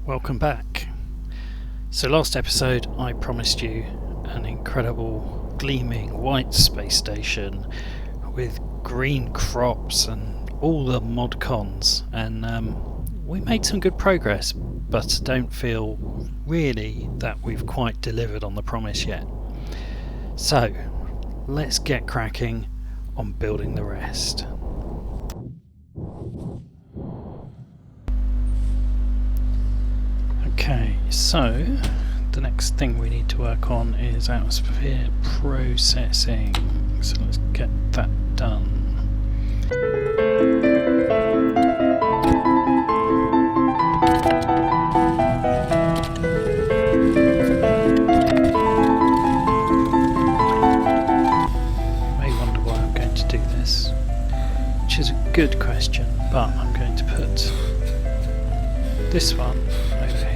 Welcome back. So last episode I promised you an incredible gleaming white space station with green crops and all the mod cons, and we made some good progress, but don't feel really that we've quite delivered on the promise yet. So let's get cracking on building the rest. Okay, so the next thing we need to work on is atmosphere processing. So let's get that done. You may wonder why I'm going to do this, which is a good question, but I'm going to put this one over here.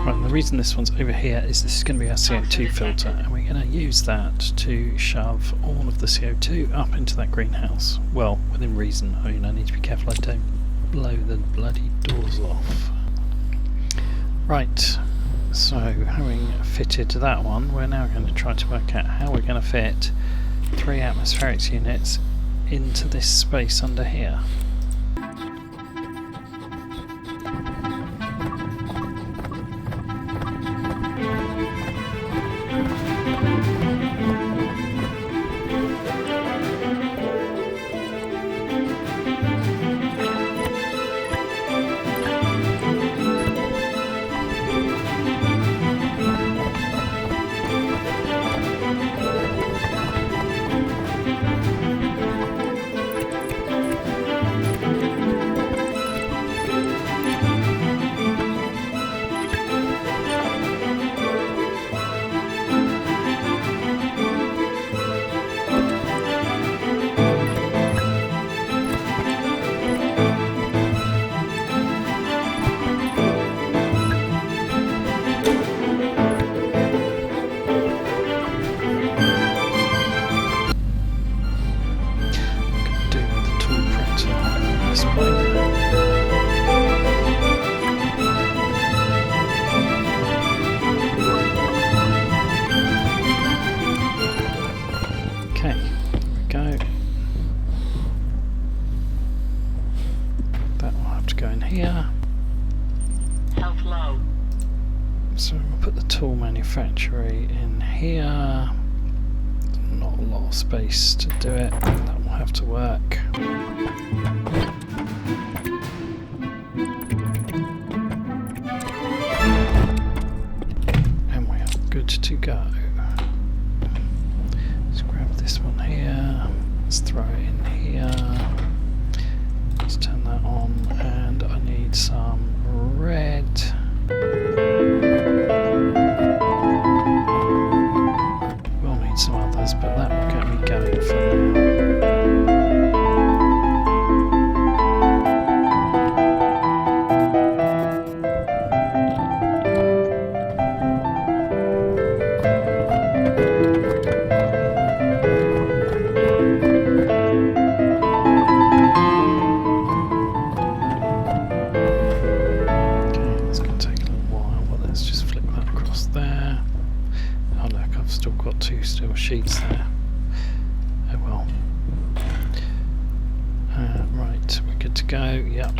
Right, and the reason this one's over here is this is going to be our CO2 filter, and we're going to use that to shove all of the CO2 up into that greenhouse. Well, within reason. I mean, I need to be careful I don't blow the bloody doors off. Right, so having fitted that one, we're now going to try to work out how we're going to fit 3 atmospherics units into this space under here. Factory in here. Not a lot of space to do it. That will have to work. And we are good to go. Let's grab this one here. Let's throw it in here. Let's turn that on, and I need some red. Some others, but that will get me going for now. Okay, that's going to take a little while, but let's just flip that across there. Oh look, I've still got 2 steel sheets there. Oh well. Right, we're good to go, yep.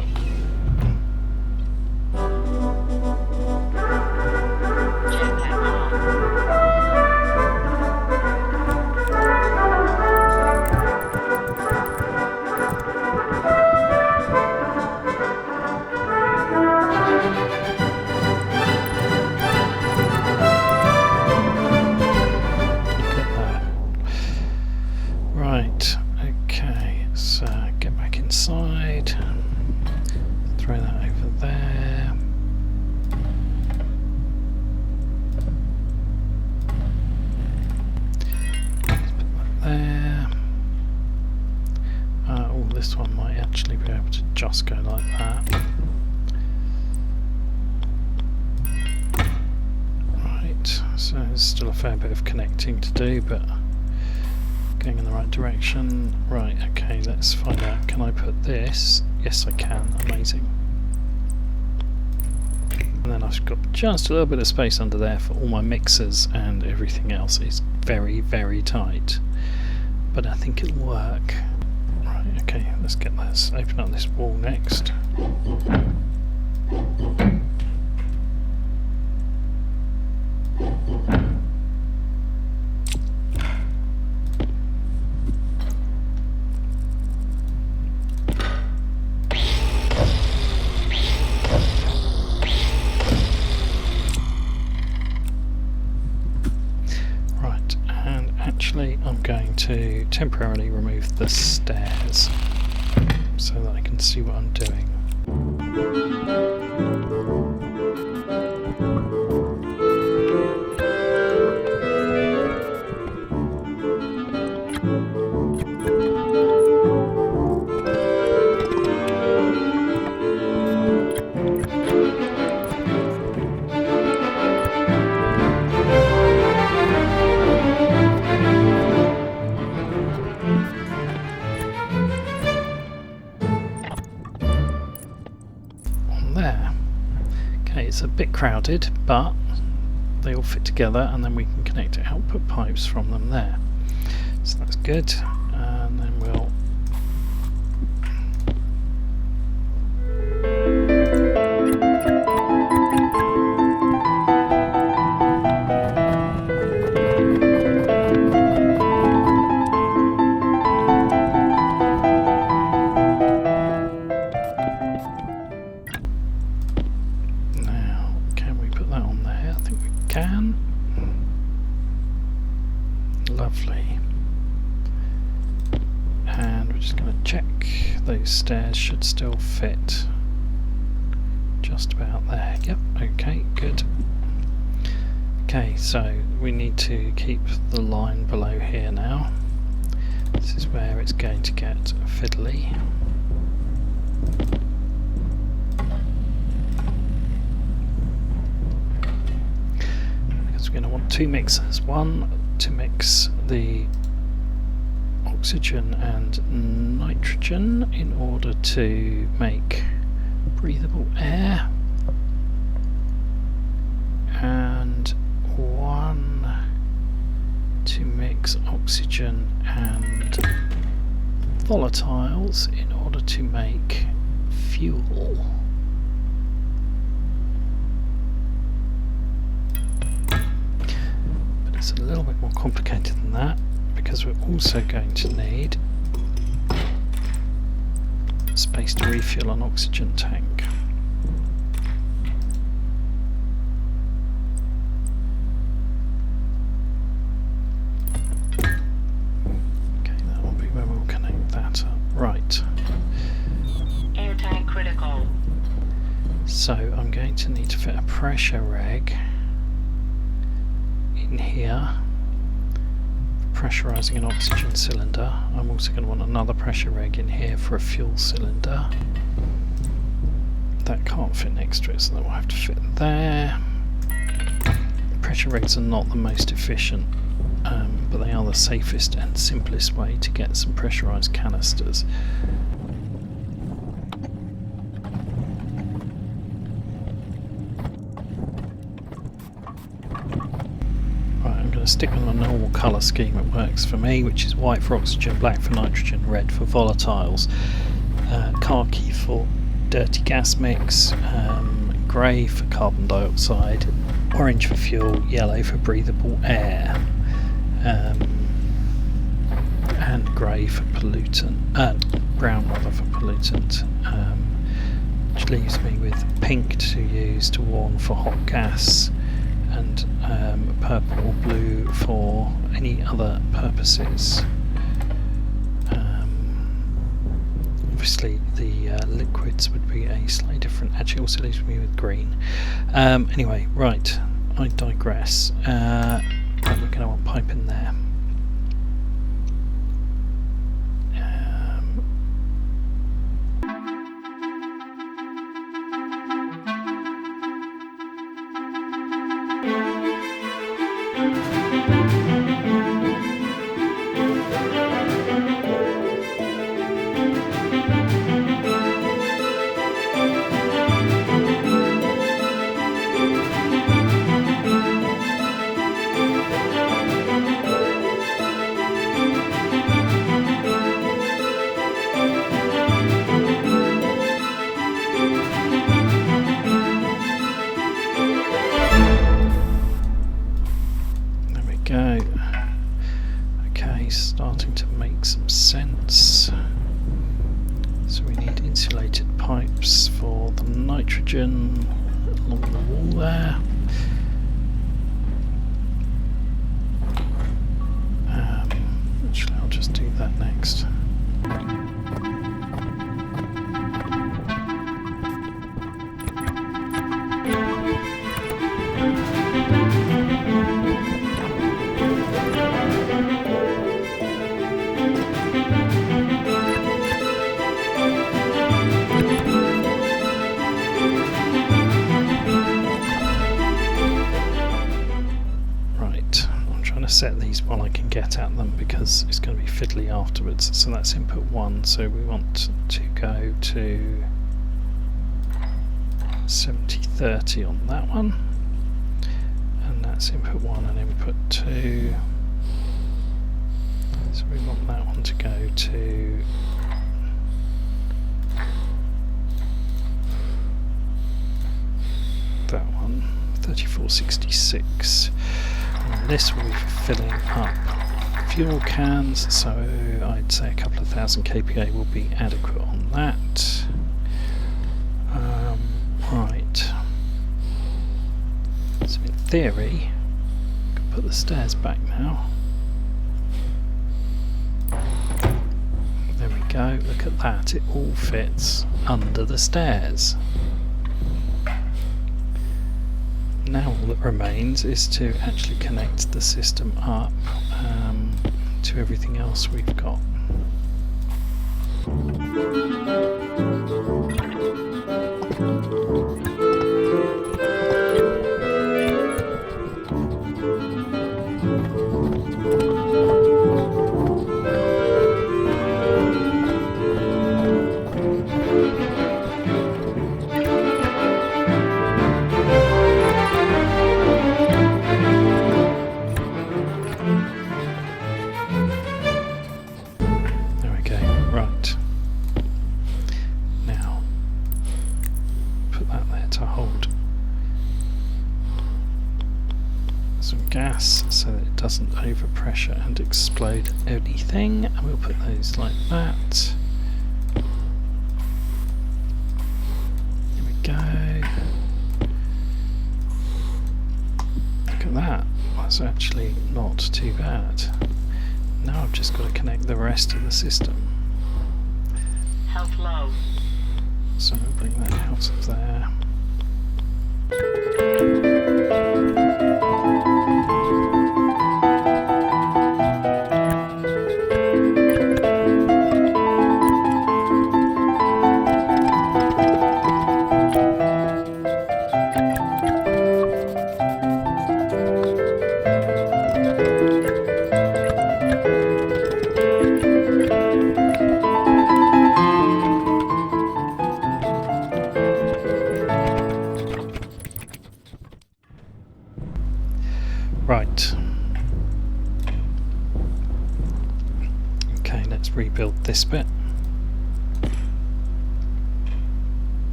Throw that over there. Let's put that there. Oh, this one might actually be able to just go like that. Right, so there's still a fair bit of connecting to do, but going in the right direction. Right, okay, let's find out. Can I put this Yes, I can. Amazing. And then I've got just a little bit of space under there for all my mixers, and everything else is very, very tight. But I think it'll work. Right, okay, let's get this. Open up this wall next. Actually, I'm going to temporarily remove the stairs so that I can see what I'm doing. It's a bit crowded, but they all fit together, and then we can connect output pipes from them there. So that's good, and then we'll stairs should still fit just about there. Yep, okay, good. Okay, so we need to keep the line below here now. This is where it's going to get fiddly. Because we're going to want two mixers. One to mix the oxygen and nitrogen in order to make breathable air, and one to mix oxygen and volatiles in order to make fuel. But it's a little bit more complicated than that, because we're also going to need space to refuel an oxygen tank. Okay, that will be where we'll connect that up. Right. Air tank critical. So I'm going to need to fit a pressure reg in here, pressurising an oxygen cylinder. I'm also going to want another pressure reg in here for a fuel cylinder. That can't fit next to it, so that will have to fit there. Pressure regs are not the most efficient, but they are the safest and simplest way to get some pressurised canisters. Stick with my normal colour scheme. It works for me, which is white for oxygen, black for nitrogen, red for volatiles, khaki for dirty gas mix, grey for carbon dioxide, orange for fuel, yellow for breathable air, and grey for pollutant, brown rather for pollutant, which leaves me with pink to use to warn for hot gas, and purple or blue for any other purposes. Obviously the liquids would be a slightly different, actually also leaves me with green. Anyway, right, I digress. Right, we're going to want pipe in there. margin along the wall there. Actually, I'll just do that next. Set these while I can get at them because it's going to be fiddly afterwards. So that's input 1, so we want to go to 70/30 on that one, and that's input 1 and input 2, so we want that one to go to that one, 3466. And this will be for filling up fuel cans, so I'd say a couple of thousand kPa will be adequate on that. Right. So in theory, I can put the stairs back now. There we go, look at that, it all fits under the stairs. Now all that remains is to actually connect the system up to everything else we've got. So that it doesn't overpressure and explode anything, and we'll put those like that. There we go. Look at that, that's actually not too bad. Now I've just got to connect the rest of the system. Health low. So we'll bring that out of there. Right. Okay, let's rebuild this bit.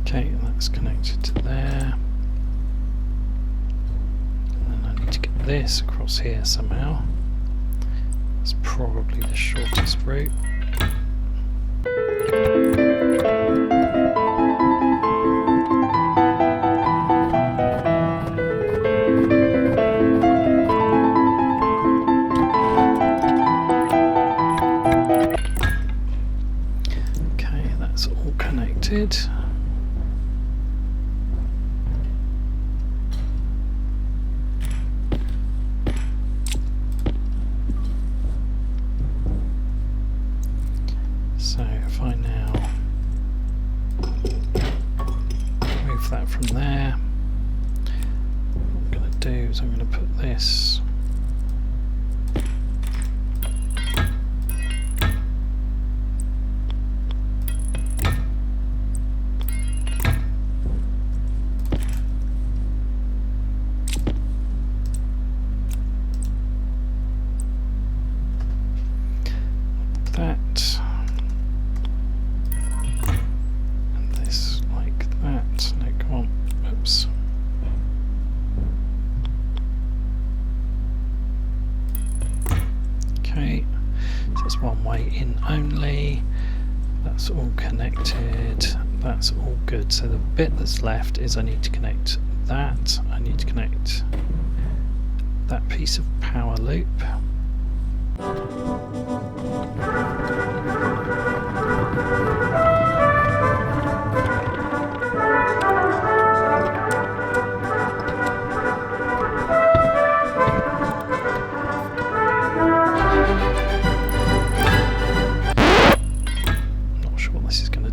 Okay, that's connected to there. This across here somehow. It's probably the shortest route. Okay, that's all connected. So if I now move that from there, what I'm going to do is I'm going to put this in only. That's all connected. That's all good. So the bit that's left is I need to connect that. I need to connect that piece of power loop.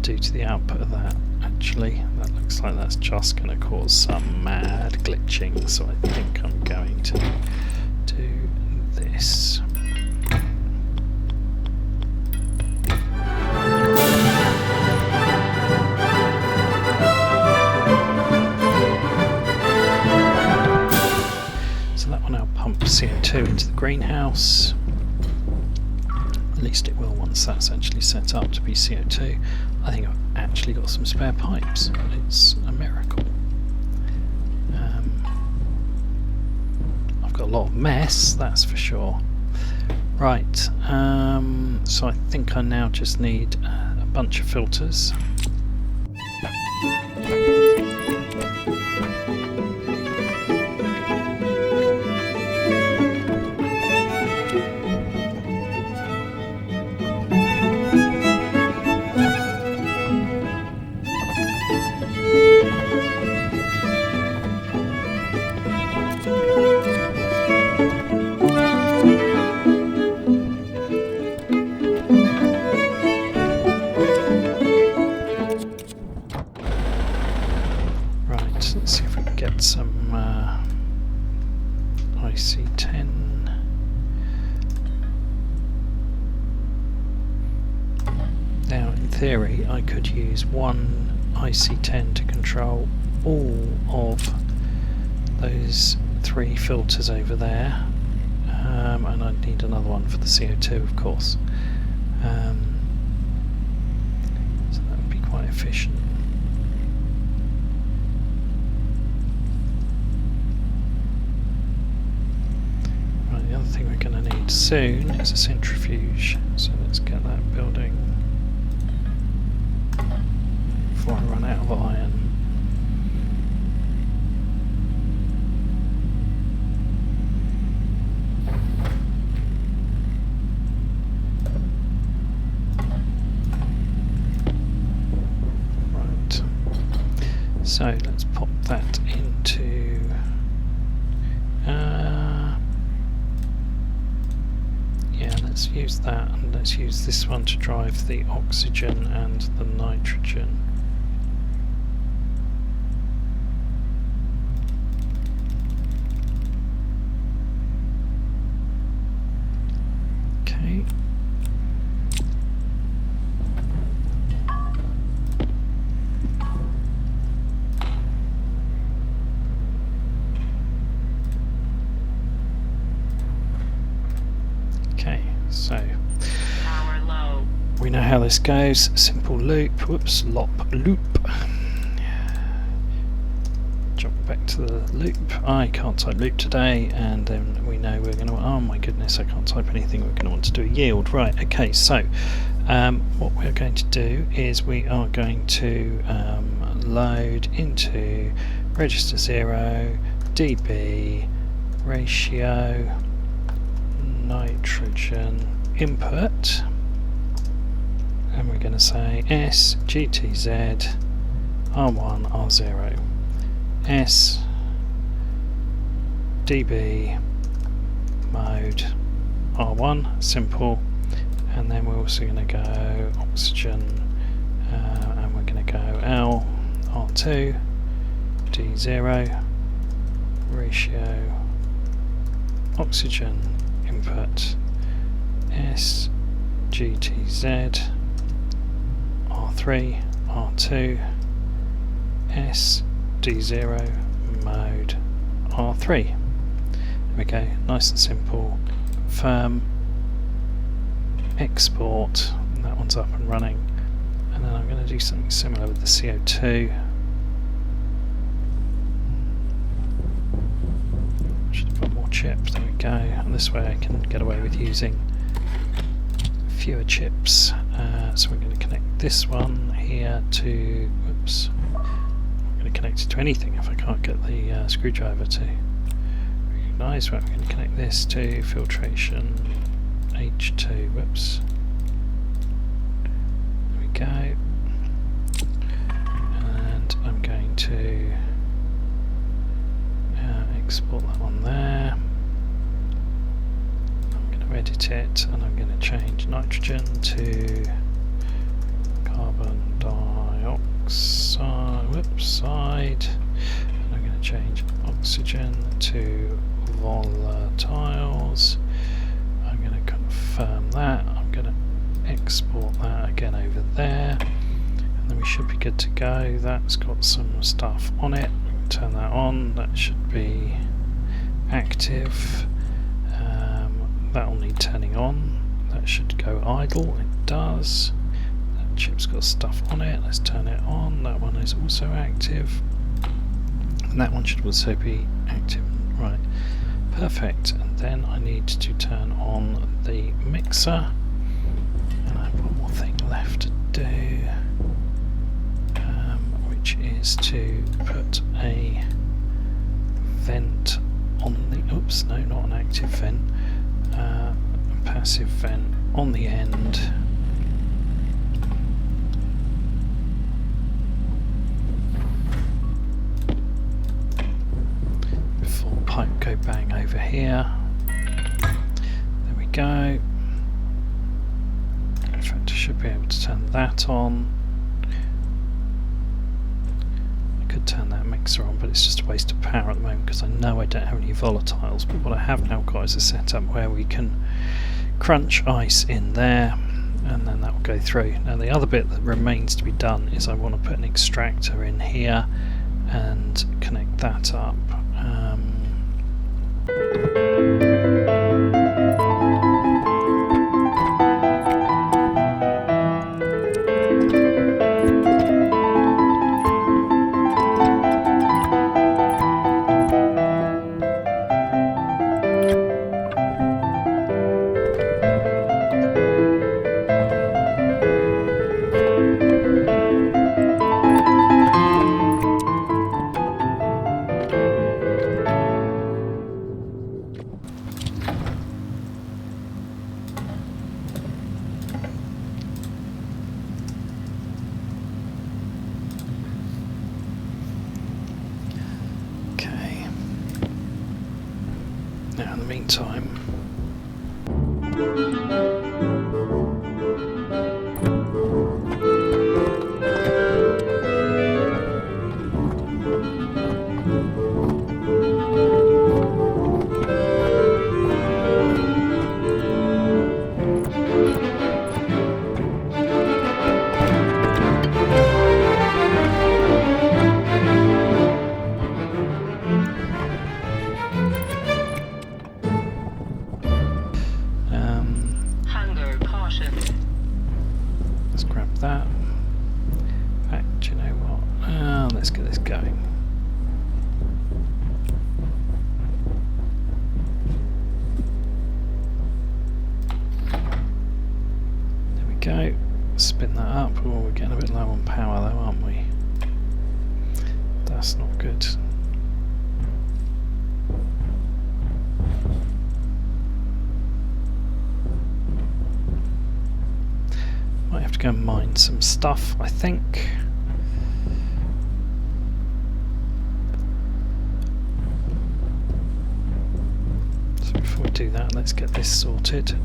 Do to the output of that. Actually, that looks like that's just going to cause some mad glitching, so I think I'm going to do this. So that will now pump CO2 into the greenhouse. At least it will once that's actually set up to be CO2. I think I've actually got some spare pipes. It's a miracle. I've got a lot of mess, that's for sure. Right, so I think I now just need a bunch of filters. Let's see if we can get some IC10. Now, in theory, I could use one IC10 to control all of those 3 filters over there, and I'd need another one for the CO2, of course. So that would be quite efficient. The other thing we're going to need soon is a centrifuge, so let's get that building before I run out of iron. Right, so let's pop that into let's use that, and let's use this one to drive the oxygen and the nitrogen. Okay. So we know how this goes. Simple loop. Whoops, loop. Jump back to the loop. I can't type loop today, and then we know we're going to. Oh my goodness, I can't type anything. We're going to want to do a yield. Right. Okay. So what we're going to do is we are going to load into register 0 dB ratio nitrogen input, and we're going to say S GTZ R1 R0 S dB mode R1, simple, and then we're also going to go oxygen, and we're going to go L R2 D0 ratio oxygen input S GTZ R3 R2 S D0 mode R3. There we go, nice and simple. Confirm, export, and that one's up and running. And then I'm going to do something similar with the CO2. Should have put more chips, there we go. And this way I can get away with using fewer chips, so we're going to connect this one here to, whoops, I'm going to connect it to anything if I can't get the screwdriver to recognise. Right, we're going to connect this to filtration H2, whoops, there we go, and I'm going to export that one there. Edit it, and I'm going to change nitrogen to carbon dioxide, and I'm going to change oxygen to volatiles. I'm going to confirm that. I'm going to export that again over there, and then we should be good to go. That's got some stuff on it. Turn that on. That should be active. That'll need turning on. That should go idle. It does. That chip's got stuff on it. Let's turn it on. That one is also active. And that one should also be active. Right. Perfect. And then I need to turn on the mixer. And I have one more thing left to do. Which is to put a vent on the... Oops, no, not an active vent. A passive vent on the end. Before pipe go bang over here. There we go. In fact, I should be able to turn that on. I could turn that mixer on, but it's just a waste of power at the moment because I know I don't have any volatiles. But what I have now got is a setup where we can crunch ice in there, and then that will go through. Now the other bit that remains to be done is I want to put an extractor in here and connect that up. Now in the meantime, let's grab that. In fact, do you know what? Let's get this going. There we go. Spin that up. Oh, we're getting a bit low on power though, aren't we? That's not good. Might have to go and mine some stuff, I think. So before we do that, let's get this sorted.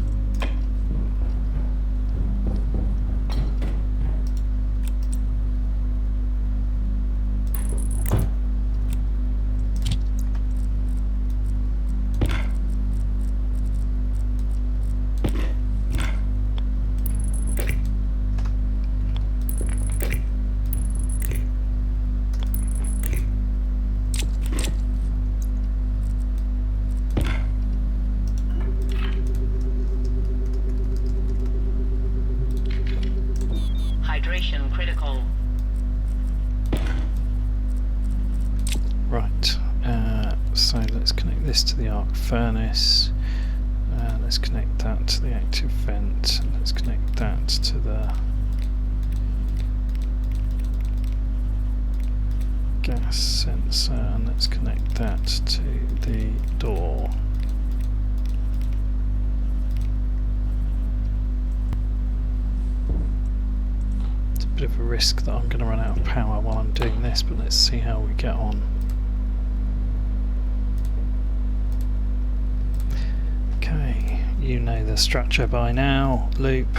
Hydration critical. Right, so let's connect this to the arc furnace. let's connect that to the active vent. Let's connect that to the gas sensor, and let's connect that to the door. It's a bit of a risk that I'm going to run out of power while I'm doing this, but let's see how we get on. Okay, you know the structure by now. Loop,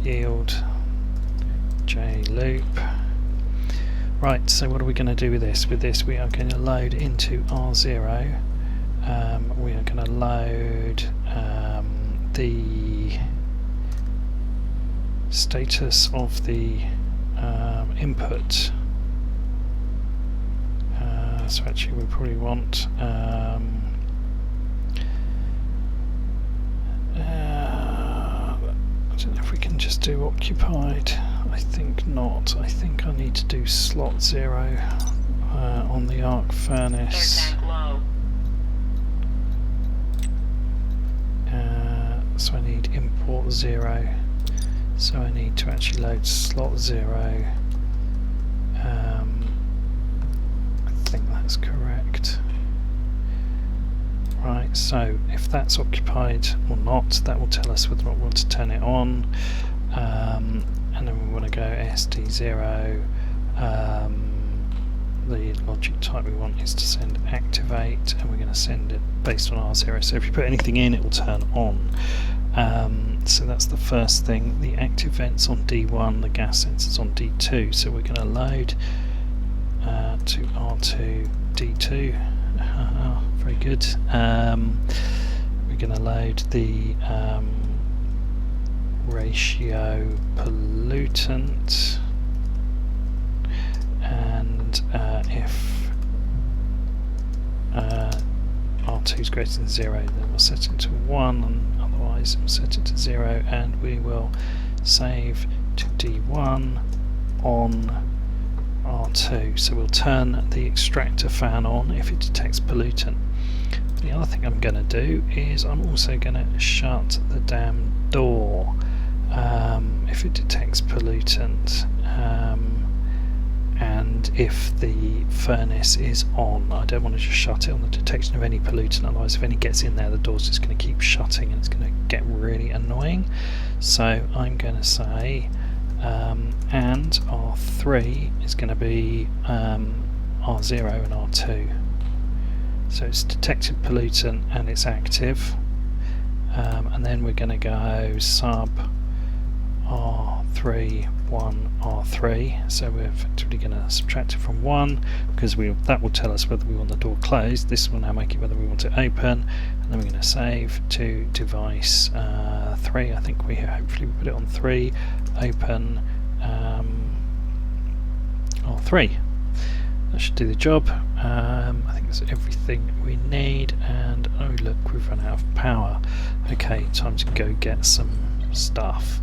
yield, J loop. Right, so what are we going to do with this? With this we are going to load into R0. We are going to load the status of the input. So actually we probably want I don't know if we can just do occupied. I think not. I think I need to do slot 0 on the arc furnace. Air tank low. So I need import 0. So I need to actually load slot 0. I think that's correct. Right, so if that's occupied or not, that will tell us whether or not we want to turn it on. And then we want to go SD0. The logic type we want is to send activate, and we're going to send it based on R0. So if you put anything in, it will turn on. So that's the first thing. The active vent's on D1, the gas sensor's on D2. So we're going to load to R2, D2. Very good. We're going to load the ratio pollutant, and if R2 is greater than 0, then we'll set it to 1, and otherwise we'll set it to 0, and we will save to D1 on R2. So we'll turn the extractor fan on if it detects pollutant. The other thing I'm going to do is I'm also going to shut the damn door if it detects pollutant, and if the furnace is on. I don't want to just shut it on the detection of any pollutant, otherwise if any gets in there the door's just going to keep shutting and it's going to get really annoying. So I'm going to say and R3 is going to be R0 and R2. So it's detected pollutant and it's active, and then we're going to go sub R3 1 R3. So we're effectively going to subtract it from 1 because that will tell us whether we want the door closed. This will now make it whether we want it open, and then we're going to save to device 3. I think we hopefully put it on 3, open R3. That should do the job. I think that's everything we need, and oh look, we've run out of power. Okay, time to go get some stuff.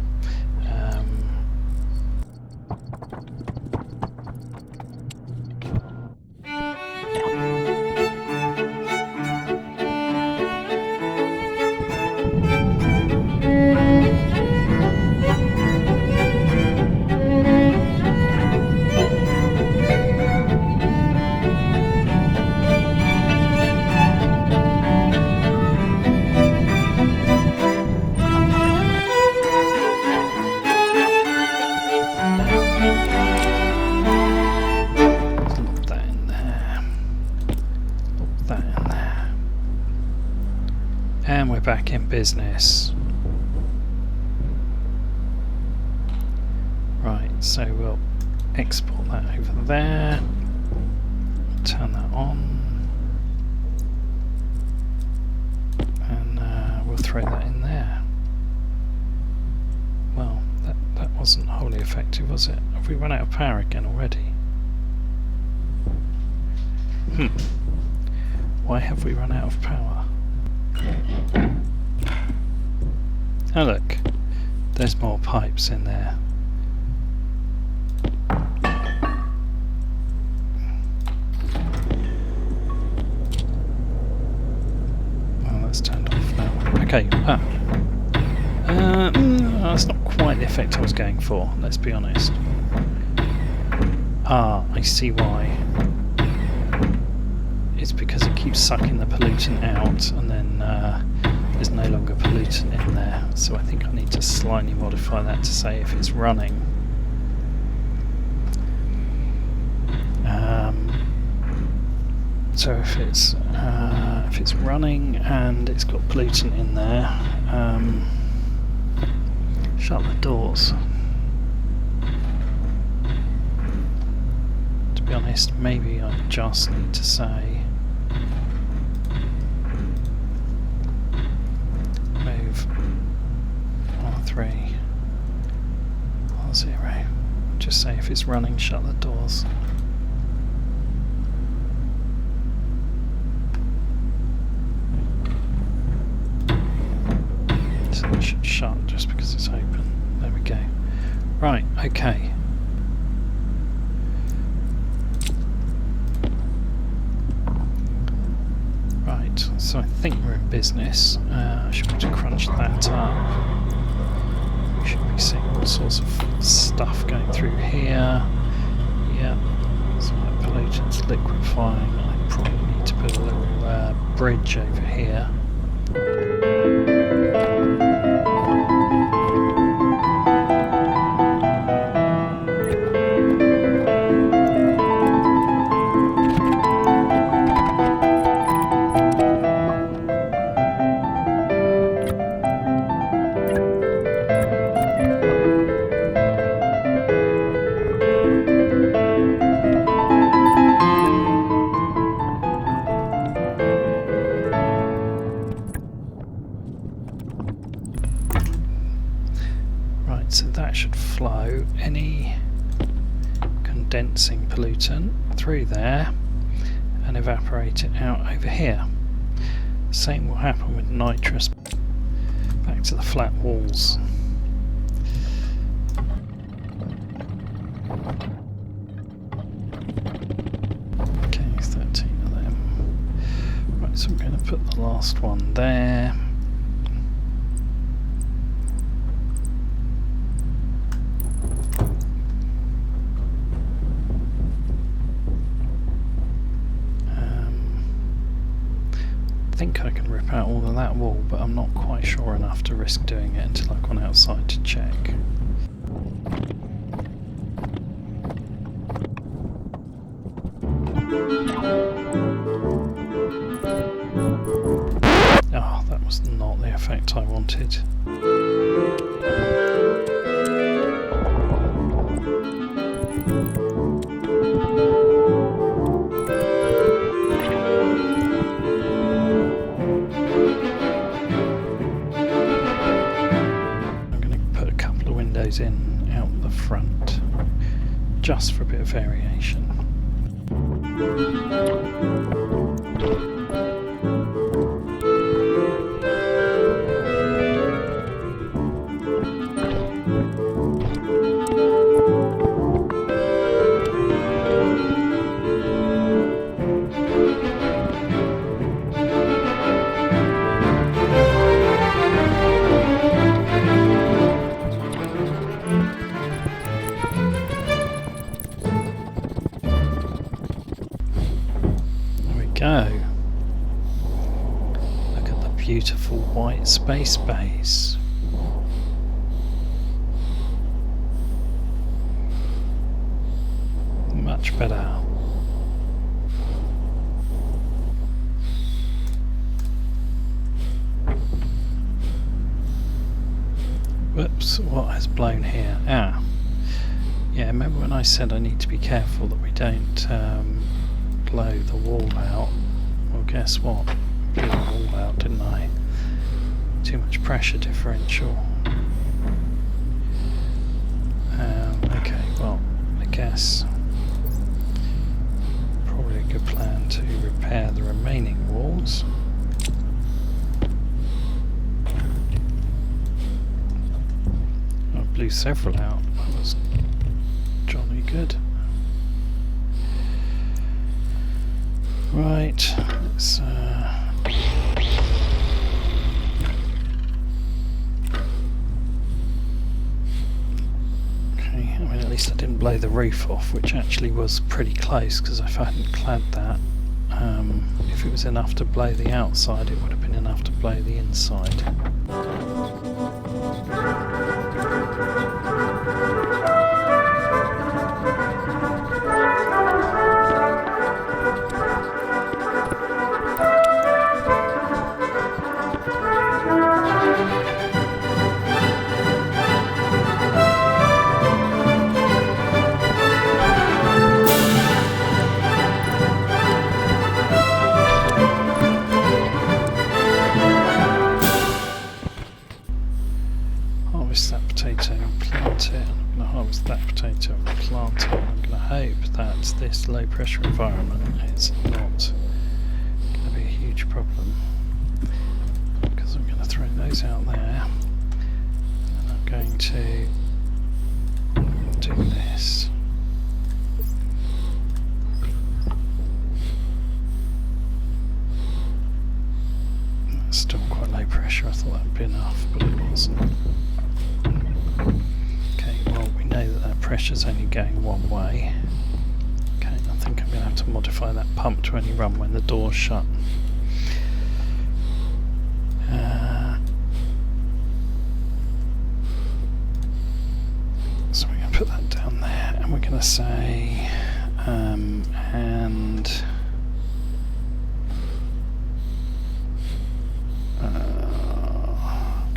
And we're back in business. Right, so we'll export that over there, turn that on, and we'll throw that in there. Well, that wasn't wholly effective, was it? Have we run out of power again already? Why have we run out of power? Oh look, there's more pipes in there. Well, that's turned off now. Okay. That's not quite the effect I was going for, let's be honest. Ah, I see why. It's because it keeps sucking the pollutant out and then there's no longer pollutant in there. So I think I need to slightly modify that to say if it's running. So if it's running and it's got pollutant in there, shut the doors. To be honest, maybe I just need to say move R3 R0. Just say if it's running, shut the doors. So it should shut just because it's open. There we go. Right, okay. Right, so I think we're in business. I should be able to crunch that up. We should be seeing all sorts of stuff going through here. Yeah, so that pollutant's liquefying. I probably need to put a little bridge over here. So that should flow any condensing pollutant through there and evaporate it out over here. Same will happen with nitrous. Back to the flat walls. Okay, 13 of them. Right, so I'm going to put the last one there. I think I can rip out all of that wall, but I'm not quite sure enough to risk doing it until I've gone outside to check. Oh, that was not the effect I wanted. In out the front just for a bit of variation. Go. Look at the beautiful white space base. Much better. Whoops, what has blown here? Ah. Yeah, remember when I said I need to be careful that we don't blow the wall out? Well, guess what? Blew the wall out, didn't I? Too much pressure differential. Okay, well, I guess probably a good plan to repair the remaining walls. I blew several out. That was jolly good. Right, let's I mean, at least I didn't blow the roof off, which actually was pretty close, because if I hadn't clad that, if it was enough to blow the outside, it would have been enough to blow the inside. Harvest that potato and plant it. I'm going to harvest that potato and plant it. I'm going to hope that this low pressure environment is not going to be a huge problem, because I'm going to throw those out there, and I'm going to do this. That's still quite low pressure. I thought that would be enough, but it wasn't. Okay, well, we know that that pressure's only going one way. Okay, I think I'm going to have to modify that pump to only run when the door's shut. So we're going to put that down there, and we're going to say, and I'm going to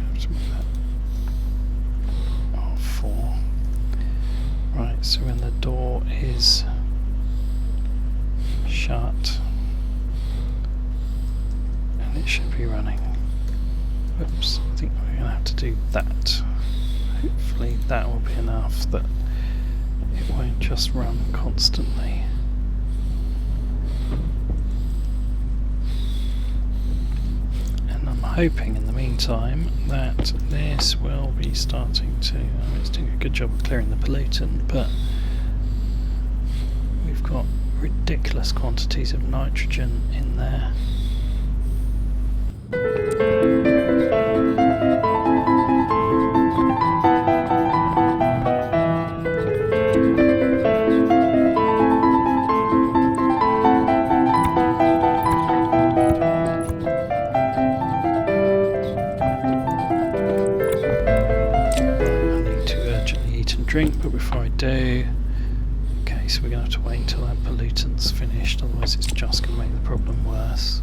have to make that 4. Right, so when the door is shut, and it should be running. Oops, I think we're going to have to do that. Hopefully that will be enough that it won't just run constantly. And I'm hoping in the meantime that this will be starting to, it's doing a good job of clearing the pollutant, but we've got ridiculous quantities of nitrogen in there. Drink, but before I do, okay, so we're going to have to wait until that pollutant's finished, otherwise it's just going to make the problem worse.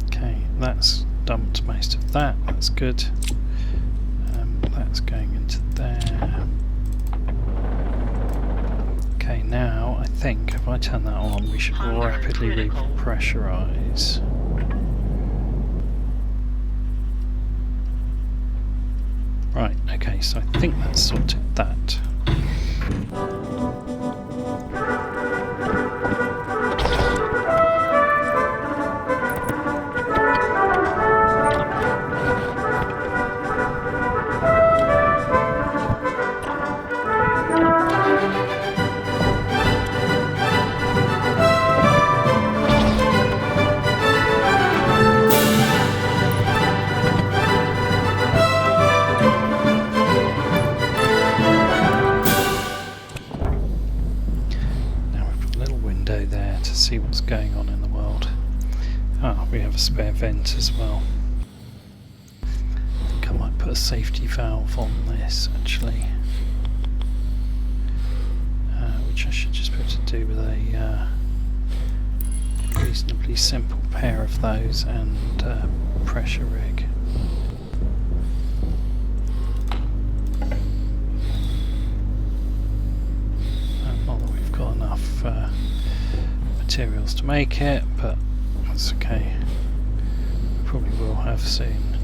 Okay, that's dumped most of that, that's good. That's going into there. Okay, now I think if I turn that on, we should rapidly repressurize. Right, okay, so I think that's sorted that. See what's going on in the world. Ah, we have a spare vent as well. I think I might put a safety valve on this actually, which I should just be able to do with a reasonably simple pair of those and pressure rig. Not that we've got enough materials to make it, but that's okay. We probably will have soon.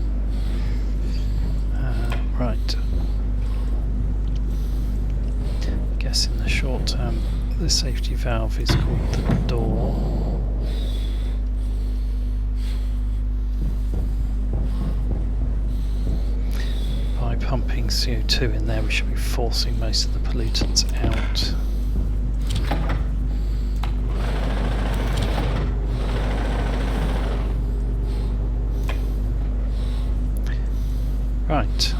Right. I guess in the short term, the safety valve is called the door. By pumping CO2 in there, we should be forcing most of the pollutants out. Right.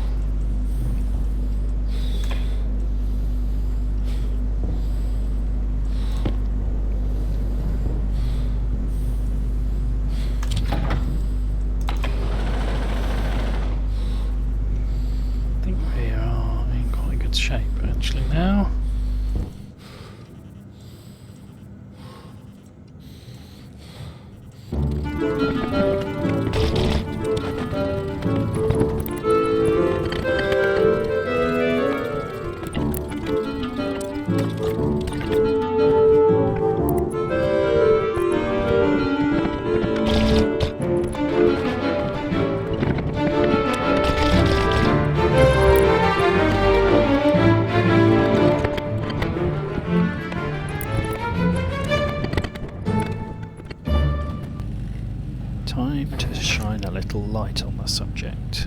good shape actually now. Time to shine a little light on the subject.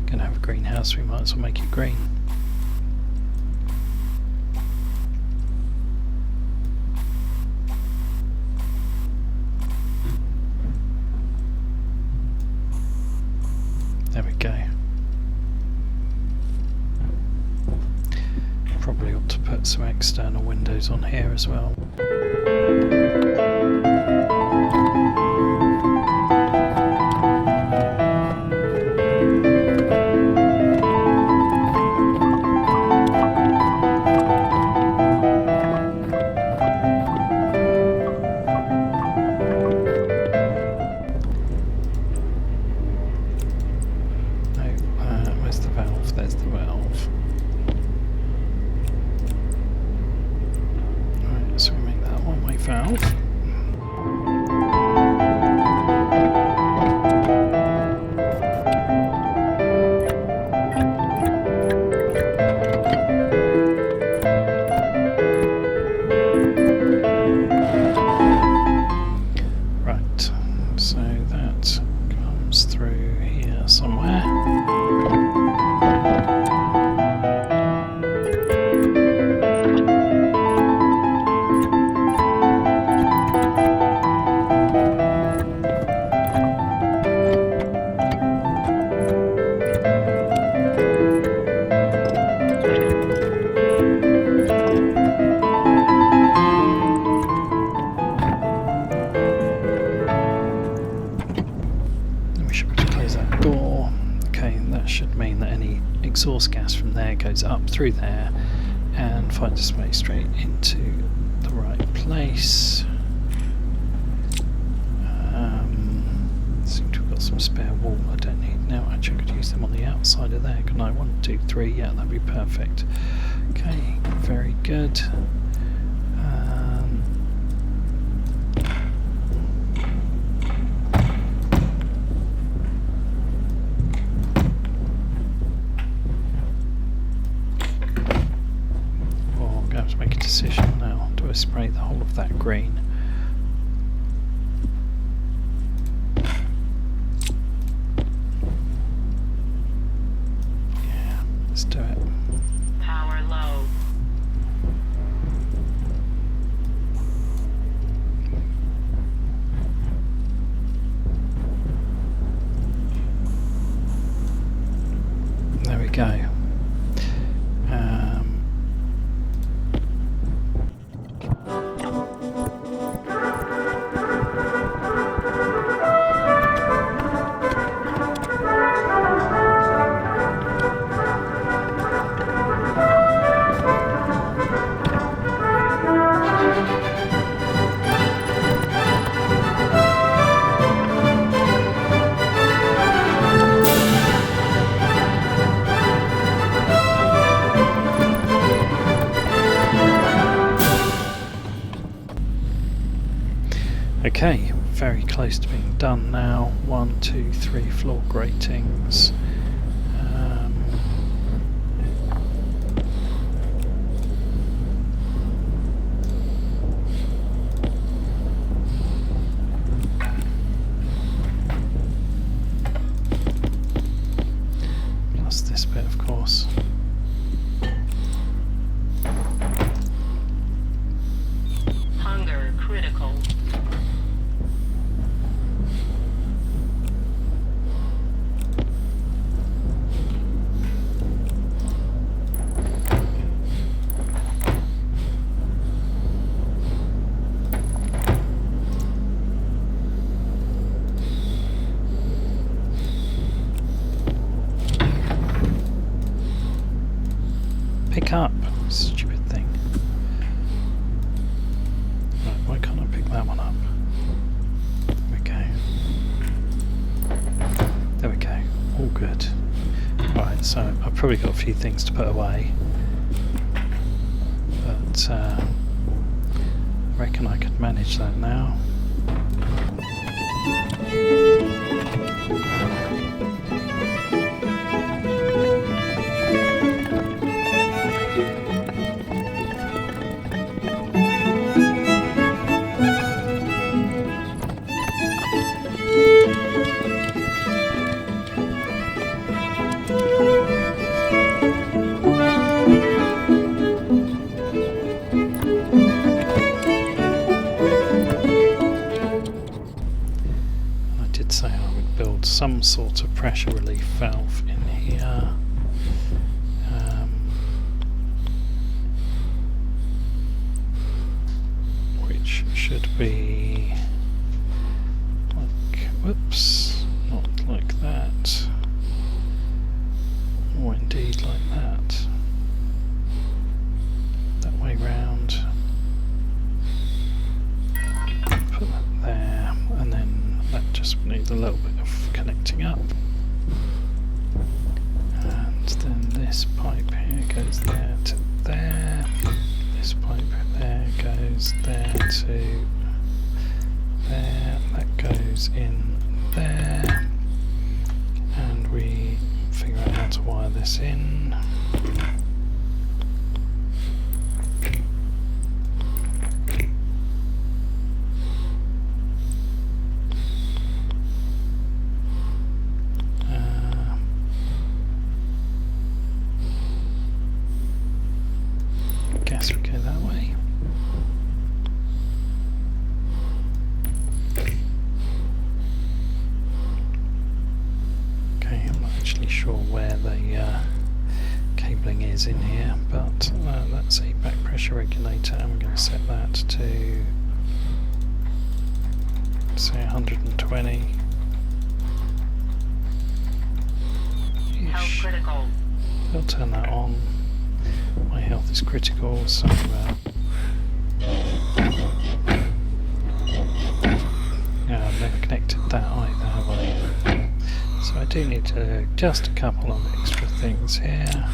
Gonna have a greenhouse, we might as well make it green. There we go. Probably ought to put some external windows on here as well. Where's the valve? There's the valve. Alright, so we make that a one-way valve. Right, so that comes through here somewhere. We should be able to close that door. Okay, and that should mean that any exhaust gas from there goes up through there and finds its way straight into the right place. Seem to have got some spare wall I don't need now. Actually, I could use them on the outside of there, couldn't I? 1, 2, 3, yeah, that'd be perfect. Okay, very good. I'm going to have to make a decision now. Do I spray the whole of that green? Yeah, let's do it. Power low. There we go. Okay, very close to being done now. 1, 2, 3 floor gratings. Plus this bit, of course. Pick up, stupid thing. Right, why can't I pick that one up? There we go. There we go. All good. Right, so I've probably got a few things to put away. But I reckon I could manage that now. Say I would build some sort of pressure relief valve in here, which should be like, whoops, not like that, or indeed like that, that way round, put that there, and then that just needs a little bit of connecting up. And then this pipe here goes there to there. This pipe there goes there to there. That goes in there. And we figure out how to wire this in. Guess we go that way. Okay, I'm not actually sure where the cabling is in here, but that's a back pressure regulator, and we're going to set that to say 120. Health critical. I'll turn that on. My health is critical, so yeah, I've never connected that either, have I? So I do need to just a couple of extra things here.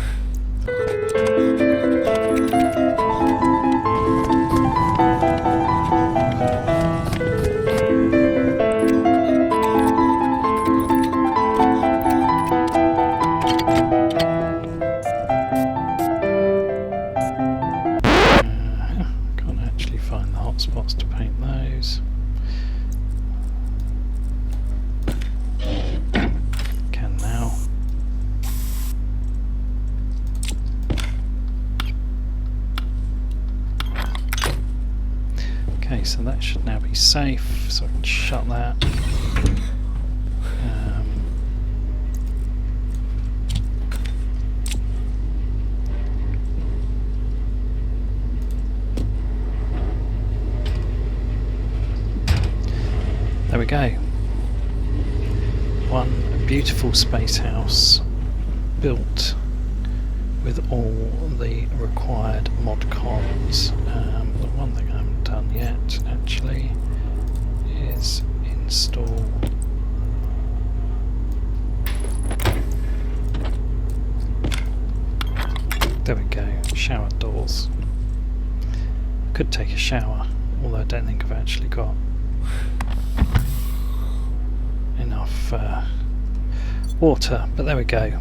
Spots to paint those. Can now. Okay, so that should now be safe, so I can shut that. There we go. One beautiful space house built with all the required mod cons. The one thing I haven't done yet actually is install there we go, shower doors. Could take a shower, although I don't think I've actually got enough water, but there we go.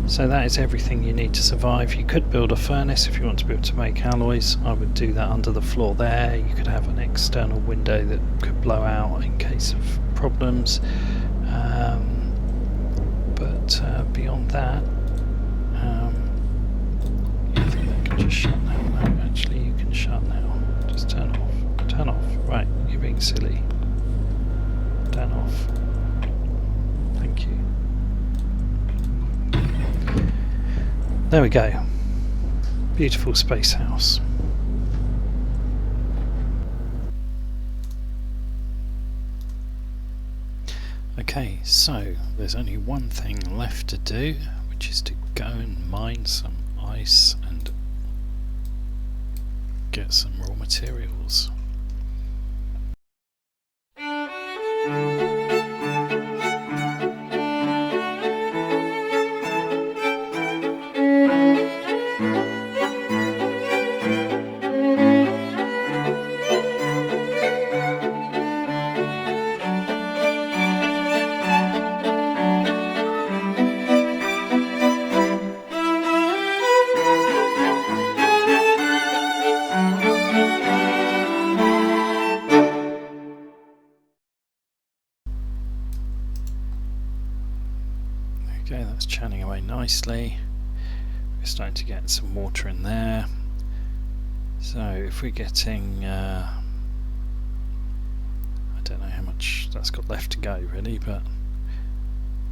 So that is everything you need to survive. You could build a furnace if you want to be able to make alloys. I would do that under the floor there. You could have an external window that could blow out in case of problems, but beyond that, I think that can just shut now. No, actually you can shut now. Just turn off. Turn off. Right, you're being silly. Turn off. Thank you. There we go. Beautiful space house. Okay, so there's only one thing left to do, which is to go and mine some concise and get some raw materials. Okay, that's churning away nicely. We're starting to get some water in there. So if we're getting, I don't know how much that's got left to go really, but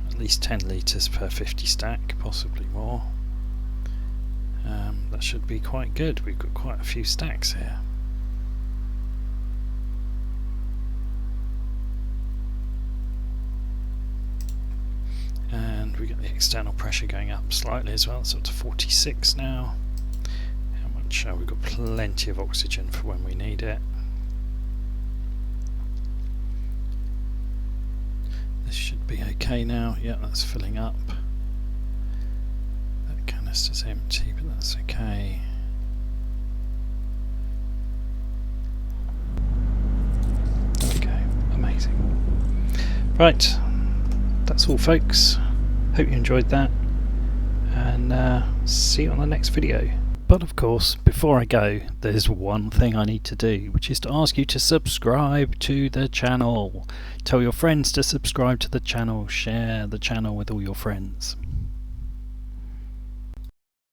at least 10 litres per 50 stack, possibly more. That should be quite good. We've got quite a few stacks here. And we get the external pressure going up slightly as well. It's up to 46 now. How much? We've got plenty of oxygen for when we need it. This should be okay now. Yeah, that's filling up. That canister's empty, but that's okay. Okay, amazing. Right, that's all folks. Hope you enjoyed that, and see you on the next video. But of course, before I go, there's one thing I need to do, which is to ask you to subscribe to the channel. Tell your friends to subscribe to the channel, share the channel with all your friends.